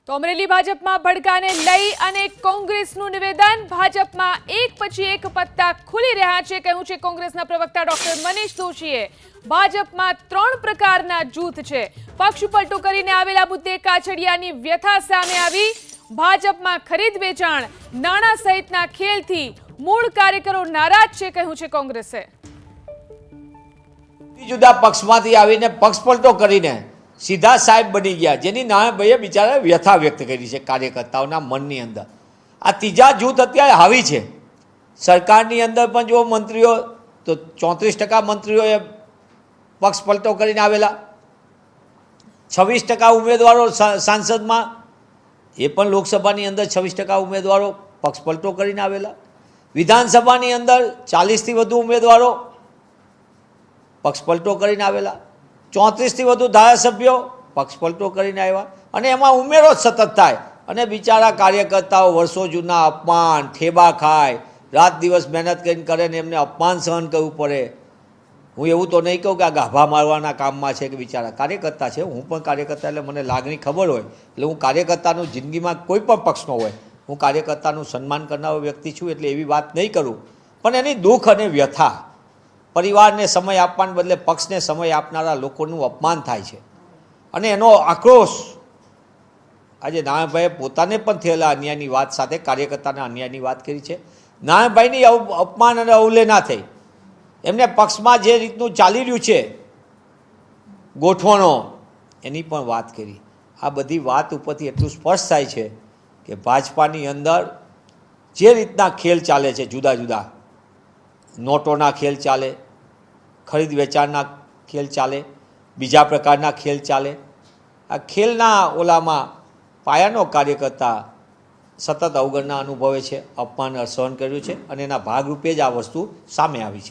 તો અમરેલી ભાજપમાં ભડકાને લઈ અને કોંગ્રેસનું નિવેદન ભાજપમાં એક પછી એક પત્તા ખુલી રહ્યા છે કહ્યું છે કોંગ્રેસના પ્રવક્તા ડોક્ટર મનીષ દોશીએ ભાજપમાં 3 પ્રકારના જૂથ છે પક્ષ પલટો કરીને આવેલા મુદ્દે કાછડિયાની વ્યથા સામે આવી ભાજપમાં ખરીદ વેચાણ નાણાં સહિતના ખેલથી મૂળ કાર્યકરો નારાજ છે કહ્યું છે કોંગ્રેસે જુદા પક્ષમાંથી આવીને પક્ષ પલટો કરીને સીધા સાહેબ બની ગયા જેની નાણાભાઈએ બિચારા વ્યથા વ્યક્ત કરી છે કાર્યકર્તાઓના મનની અંદર આ ત્રીજા જૂથ અત્યારે હાવી છે સરકારની અંદર પણ જો મંત્રીઓ તો 34% મંત્રીઓએ પક્ષ પલટો કરીને આવેલા 26% ઉમેદવારો સાંસદમાં એ પણ લોકસભાની અંદર 26% ઉમેદવારો પક્ષ પલટો કરીને આવેલા વિધાનસભાની અંદર 40થી વધુ ઉમેદવારો પક્ષ પલટો કરીને આવેલા 34થી વધુ ધારાસભ્યો પક્ષ પલટો કરીને આવ્યા અને એમાં ઉમેરો જ સતત થાય અને બિચારા કાર્યકર્તાઓ વર્ષો જૂના અપમાન ઠેબા ખાય રાત દિવસ મહેનત કરીને કરે ને એમને અપમાન સહન કરવું પડે હું એવું તો નહીં કહું કે આ ગાભા મારવાના કામમાં છે કે બિચારા કાર્યકર્તા છે હું પણ કાર્યકર્તા એટલે મને લાગણી ખબર હોય એટલે હું કાર્યકર્તાનું જિંદગીમાં કોઈ પણ પક્ષનો હોય હું કાર્યકર્તાનું સન્માન કરનારો વ્યક્તિ છું એટલે એવી વાત નહીં કરું પણ એની દુઃખ અને વ્યથા પરિવારને સમય આપવાને બદલે પક્ષને સમય આપનારા લોકોનું અપમાન થાય છે અને એનો આક્રોશ આજે નારાયણભાઈએ પોતાને પણ થયેલા અન્યાયની વાત સાથે કાર્યકર્તાના અન્યાયની વાત કરી છે નારાયણભાઈની અપમાન અને અવહેલના થઈ એમને પક્ષમાં જે રીતનું ચાલી રહ્યું છે ગોઠવણો એની પણ વાત કરી આ બધી વાત ઉપરથી એટલું સ્પષ્ટ થાય છે કે ભાજપાની અંદર જે રીતના ખેલ ચાલે છે જુદા જુદા નોટોના ખેલ ચાલે ખરીદ વેચાણના ખેલ ચાલે બીજા પ્રકારના ખેલ ચાલે આ ખેલના ઓલામાં પાયાનો કાર્યકર્તા સતત અવગણના અનુભવે છે અપમાન સહન કર્યું છે અને એના ભાગરૂપે જ આ વસ્તુ સામે આવી છે